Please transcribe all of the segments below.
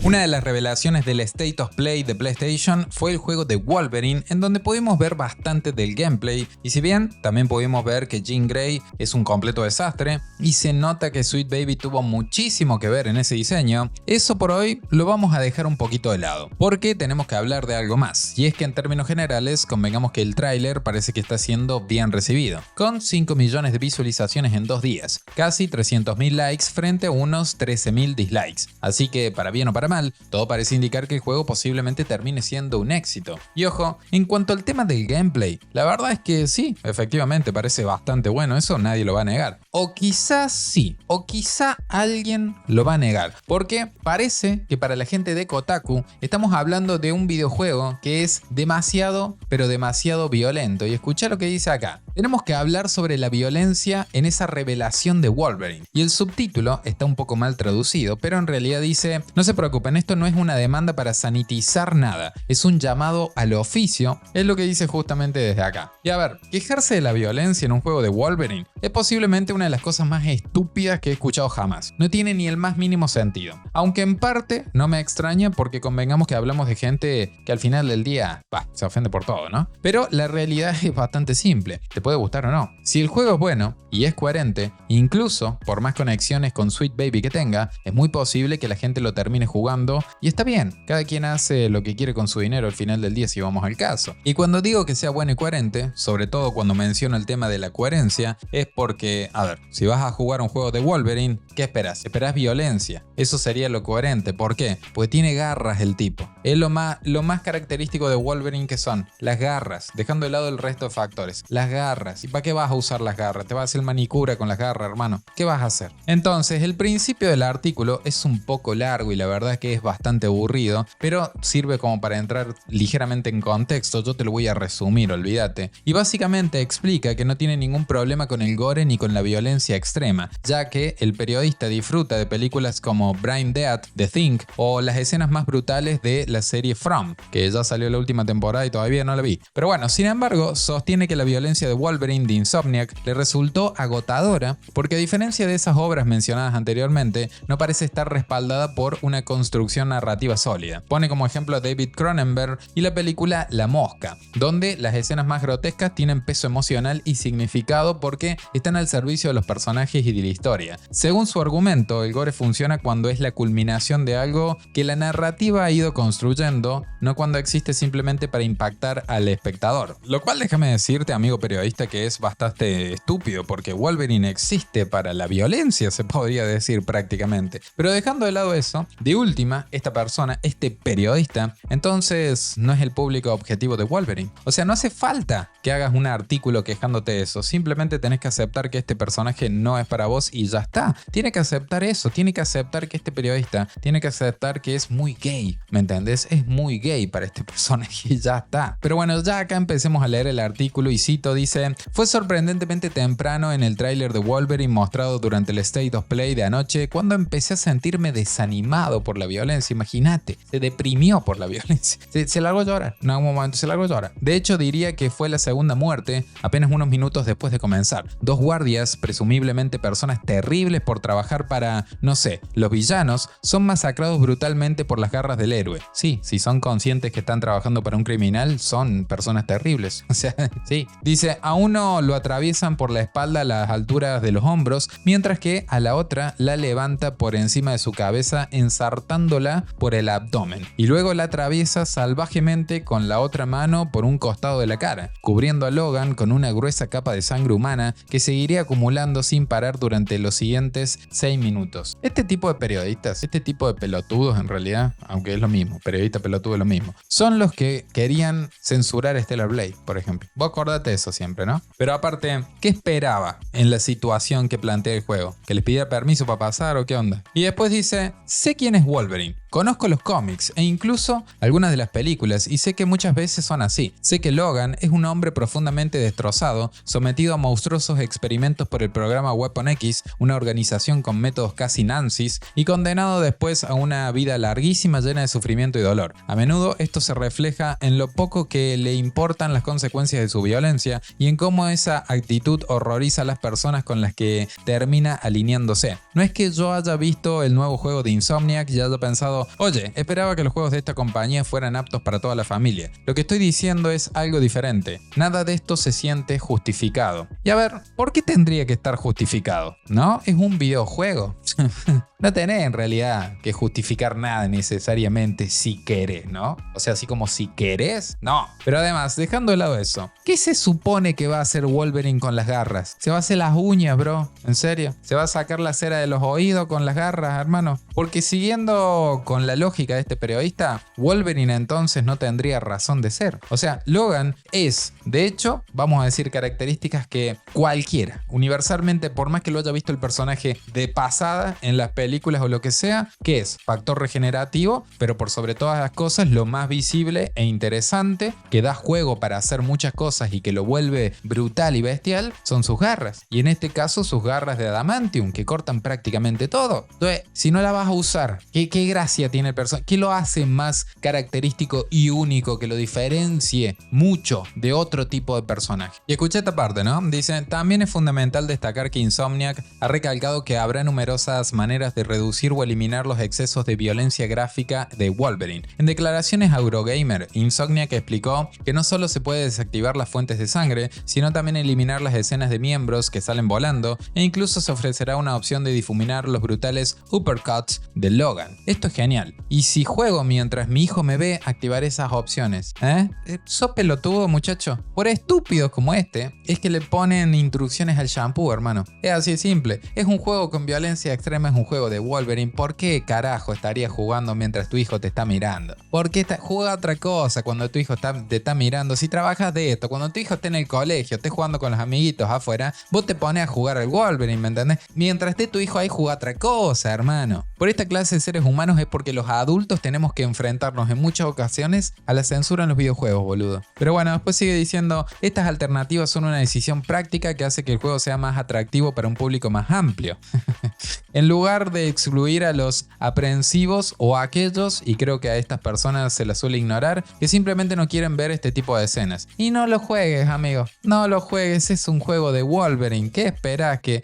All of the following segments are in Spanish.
Una de las revelaciones del State of Play de PlayStation fue el juego de Wolverine, en donde pudimos ver bastante del gameplay, y si bien también pudimos ver que Jean Grey es un completo desastre y se nota que Sweet Baby tuvo muchísimo que ver en ese diseño, eso por hoy lo vamos a dejar un poquito de lado, porque tenemos que hablar de algo más, y es que en términos generales convengamos que el tráiler parece que está siendo bien recibido, con 5 millones de visualizaciones en 2 días, casi 300.000 likes frente a unos 13.000 dislikes, así que para bien o para mal, todo parece indicar que el juego posiblemente termine siendo un éxito. Y ojo, en cuanto al tema del gameplay, la verdad es que sí, efectivamente parece bastante bueno, eso nadie lo va a negar. O quizás sí, o quizá alguien lo va a negar, porque parece que para la gente de Kotaku estamos hablando de un videojuego que es demasiado, pero demasiado violento. Y escucha lo que dice acá. Tenemos que hablar sobre la violencia en esa revelación de Wolverine. Y el subtítulo está un poco mal traducido, pero en realidad dice: no se preocupen, esto no es una demanda para sanitizar nada, es un llamado al oficio, es lo que dice justamente desde acá. Y a ver, quejarse de la violencia en un juego de Wolverine es posiblemente una de las cosas más estúpidas que he escuchado jamás. No tiene ni el más mínimo sentido. Aunque en parte no me extraña, porque convengamos que hablamos de gente que al final del día, se ofende por todo, ¿no? Pero la realidad es bastante simple. Te puede gustar o no. Si el juego es bueno y es coherente, incluso por más conexiones con Sweet Baby que tenga, es muy posible que la gente lo termine jugando, y está bien, cada quien hace lo que quiere con su dinero al final del día si vamos al caso. Y cuando digo que sea bueno y coherente, sobre todo cuando menciono el tema de la coherencia, es porque, a ver, si vas a jugar un juego de Wolverine, ¿qué esperas? Esperás violencia. Eso sería lo coherente. ¿Por qué? Porque tiene garras el tipo. Es lo más característico de Wolverine, que son las garras, dejando de lado el resto de factores. Las garras. ¿Y para qué vas a usar las garras? Te vas a hacer manicura con las garras, hermano. ¿Qué vas a hacer? Entonces, el principio del artículo es un poco largo y la verdad es que es bastante aburrido, pero sirve como para entrar ligeramente en contexto. Yo te lo voy a resumir, olvídate. Y básicamente explica que no tiene ningún problema con el gore ni con la violencia extrema, ya que el periodista disfruta de películas como Brain Dead, The Thing o las escenas más brutales de la serie From, que ya salió la última temporada y todavía no la vi. Pero bueno, sin embargo, sostiene que la violencia de Wolverine de Insomniac le resultó agotadora, porque a diferencia de esas obras mencionadas anteriormente, no parece estar respaldada por una construcción narrativa sólida. Pone como ejemplo a David Cronenberg y la película La Mosca, donde las escenas más grotescas tienen peso emocional y significado porque están al servicio de los personajes y de la historia. Según su argumento, el gore funciona cuando es la culminación de algo que la narrativa ha ido construyendo, no cuando existe simplemente para impactar al espectador. Lo cual, déjame decirte, amigo periodista, que es bastante estúpido, porque Wolverine existe para la violencia, se podría decir prácticamente. Pero dejando de lado eso, de última, esta persona, este periodista, entonces no es el público objetivo de Wolverine. O sea, no hace falta que hagas un artículo quejándote de eso, simplemente tenés que aceptar que este personaje no es para vos y ya está. Tiene que aceptar eso, tiene que aceptar que este periodista, tiene que aceptar que es muy gay, ¿me entendés? Es muy gay para este personaje y ya está. Pero bueno, ya acá empecemos a leer el artículo y cito, dice: fue sorprendentemente temprano en el tráiler de Wolverine mostrado durante el State of Play de anoche cuando empecé a sentirme desanimado por la violencia. Imagínate, se deprimió por la violencia. Se largó a llorar, en algún momento se largó a llorar. De hecho, diría que fue la segunda muerte apenas unos minutos después de comenzar. 2 guardias, presumiblemente personas terribles por trabajar para, no sé, los villanos, son masacrados brutalmente por las garras del héroe. Sí, si son conscientes que están trabajando para un criminal, son personas terribles. O sea, sí. Dice, a uno lo atraviesan por la espalda a las alturas de los hombros, mientras que a la otra la levanta por encima de su cabeza, ensartándola por el abdomen. Y luego la atraviesa salvajemente con la otra mano por un costado de la cara, cubriendo a Logan con una gruesa capa de sangre humana que seguiría acumulando sin parar durante los siguientes 6 minutos. Este tipo de periodistas, este tipo de pelotudos en realidad, aunque es lo mismo, periodista pelotudo es lo mismo, son los que querían censurar Stellar Blade, por ejemplo. Vos acordate de eso siempre, ¿no? Pero aparte, ¿qué esperaba en la situación que plantea el juego? ¿Que les pidiera permiso para pasar o qué onda? Y después dice, sé quién es Wolverine. Conozco los cómics e incluso algunas de las películas y sé que muchas veces son así. Sé que Logan es un hombre profundamente destrozado, sometido a monstruosos experimentos por el programa Weapon X, una organización con métodos casi nazis, y condenado después a una vida larguísima llena de sufrimiento y dolor. A menudo esto se refleja en lo poco que le importan las consecuencias de su violencia y en cómo esa actitud horroriza a las personas con las que termina alineándose. No es que yo haya visto el nuevo juego de Insomniac y haya pensado, diciendo, oye, esperaba que los juegos de esta compañía fueran aptos para toda la familia. Lo que estoy diciendo es algo diferente. Nada de esto se siente justificado. Y a ver, ¿por qué tendría que estar justificado? ¿No? Es un videojuego. No tenés en realidad que justificar nada necesariamente si querés, ¿no? O sea, así como si querés, no. Pero además, dejando de lado eso, ¿qué se supone que va a hacer Wolverine con las garras? ¿Se va a hacer las uñas, bro? ¿En serio? ¿Se va a sacar la cera de los oídos con las garras, hermano? Porque siguiendo con la lógica de este periodista, Wolverine entonces no tendría razón de ser. O sea, Logan es, de hecho, vamos a decir características que cualquiera, universalmente, por más que lo haya visto el personaje de pasada en las películas o lo que sea, que es factor regenerativo, pero por sobre todas las cosas lo más visible e interesante que da juego para hacer muchas cosas y que lo vuelve brutal y bestial son sus garras, y en este caso sus garras de adamantium que cortan prácticamente todo. Entonces, si no la vas a usar, ¿qué gracia tiene el personaje? ¿Qué lo hace más característico y único, que lo diferencie mucho de otro tipo de personaje? Y escuché esta parte, ¿no? Dice, también es fundamental destacar que Insomniac ha recalcado que habrá numerosas maneras de reducir o eliminar los excesos de violencia gráfica de Wolverine. En declaraciones a Eurogamer, Insomniac explicó que no solo se puede desactivar las fuentes de sangre, sino también eliminar las escenas de miembros que salen volando, e incluso se ofrecerá una opción de difuminar los brutales uppercuts de Logan. Esto es genial. Y si juego mientras mi hijo me ve, activaré esas opciones. ¿Sos pelotudo, muchacho? Por estúpidos como este, es que le ponen instrucciones al shampoo, hermano. Es así de simple. Es un juego con violencia extrema, es un juego de Wolverine. ¿Por qué carajo estarías jugando mientras tu hijo te está mirando? ¿Por qué juega otra cosa cuando tu hijo te está mirando? Si trabajas de esto, cuando tu hijo esté en el colegio, esté jugando con los amiguitos afuera, vos te pones a jugar al Wolverine, ¿me entendés? Mientras esté tu hijo ahí, juega otra cosa, hermano. Por esta clase de seres humanos es porque los adultos tenemos que enfrentarnos en muchas ocasiones a la censura en los videojuegos, boludo. Pero bueno, después sigue diciendo, estas alternativas son una decisión práctica que hace que el juego sea más atractivo para un público más amplio. En lugar de excluir a los aprensivos o a aquellos, y creo que a estas personas se las suele ignorar, que simplemente no quieren ver este tipo de escenas. Y no lo juegues, amigo. No lo juegues, es un juego de Wolverine. ¿Qué esperás? ¿Que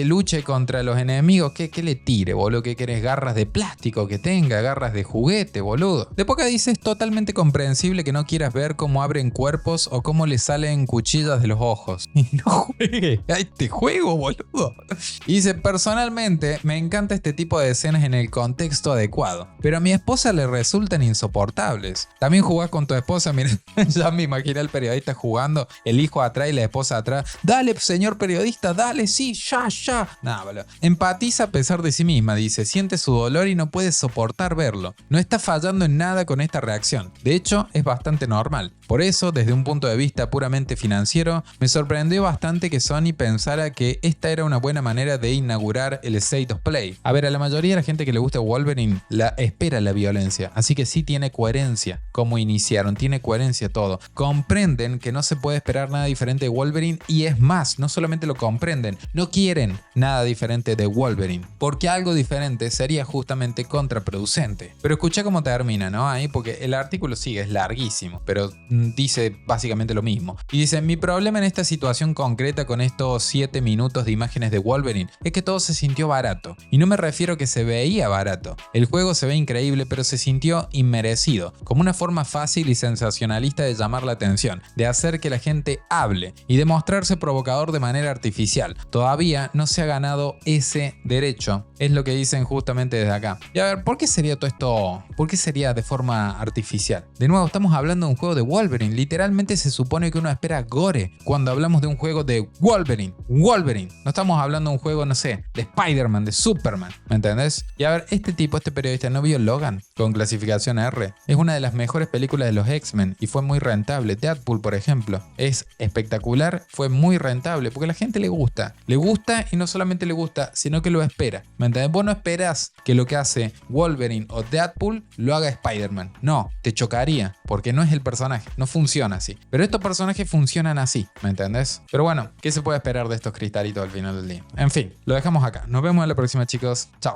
luche contra los enemigos? ¿Qué le tire, boludo? ¿Qué querés? ¿Garras de plástico que tenga? ¿Garras de juguete, boludo? De poca dice, es totalmente comprensible que no quieras ver cómo abren cuerpos o cómo le salen cuchillas de los ojos. Y no juegues a este juego, boludo. Y dice, personalmente, me encanta este tipo de escenas en el contexto adecuado, pero a mi esposa le resultan insoportables. También jugás con tu esposa, mira, ya me imaginé al periodista jugando, el hijo atrás y la esposa atrás. Dale, señor periodista, dale, sí, ya. Nah, boludo. Empatiza a pesar de sí misma, dice, siente su dolor y no puede soportar verlo. No está fallando en nada con esta reacción. De hecho, es bastante normal. Por eso, desde un punto de vista puramente financiero, me sorprendió bastante que Sony pensara que esta era una buena manera de inaugurar el State of Play. A ver, a la mayoría de la gente que le gusta Wolverine espera la violencia, así que sí tiene coherencia como iniciaron, tiene coherencia todo. Comprenden que no se puede esperar nada diferente de Wolverine y es más, no solamente lo comprenden, no quieren nada diferente de Wolverine, porque algo diferente sería justamente contraproducente. Pero escucha cómo termina, ¿no? Ahí, porque el artículo sigue, es larguísimo, pero dice básicamente lo mismo. Y dice, mi problema en esta situación concreta con estos 7 minutos de imágenes de Wolverine es que todo se sintió barato. Y no me refiero a que se veía barato. El juego se ve increíble, pero se sintió inmerecido, como una forma fácil y sensacionalista de llamar la atención, de hacer que la gente hable y de mostrarse provocador de manera artificial. Todavía no se ha ganado ese derecho, es lo que dicen justamente desde acá. Y a ver, ¿por qué sería todo esto? ¿Por qué sería de forma artificial? De nuevo, estamos hablando de un juego de Wolverine. Literalmente se supone que uno espera gore cuando hablamos de un juego de Wolverine. No estamos hablando de un juego, no sé, de Spider-Man, de Superman, ¿me entendés? Y a ver, este periodista, ¿no vio Logan con clasificación R? Es una de las mejores películas de los X-Men y fue muy rentable. Deadpool, por ejemplo, es espectacular, fue muy rentable porque a la gente le gusta y no solamente le gusta, sino que lo espera, ¿me entendés? Vos no esperás que lo que hace Wolverine o Deadpool lo haga Spider-Man, no, te chocaría porque no es el personaje, no funciona así, pero estos personajes funcionan así, ¿me entendés? Pero bueno, ¿qué se puede esperar de estos cristalitos al final del día? En fin, lo dejamos acá, nos vemos en la próxima, chicos, chao.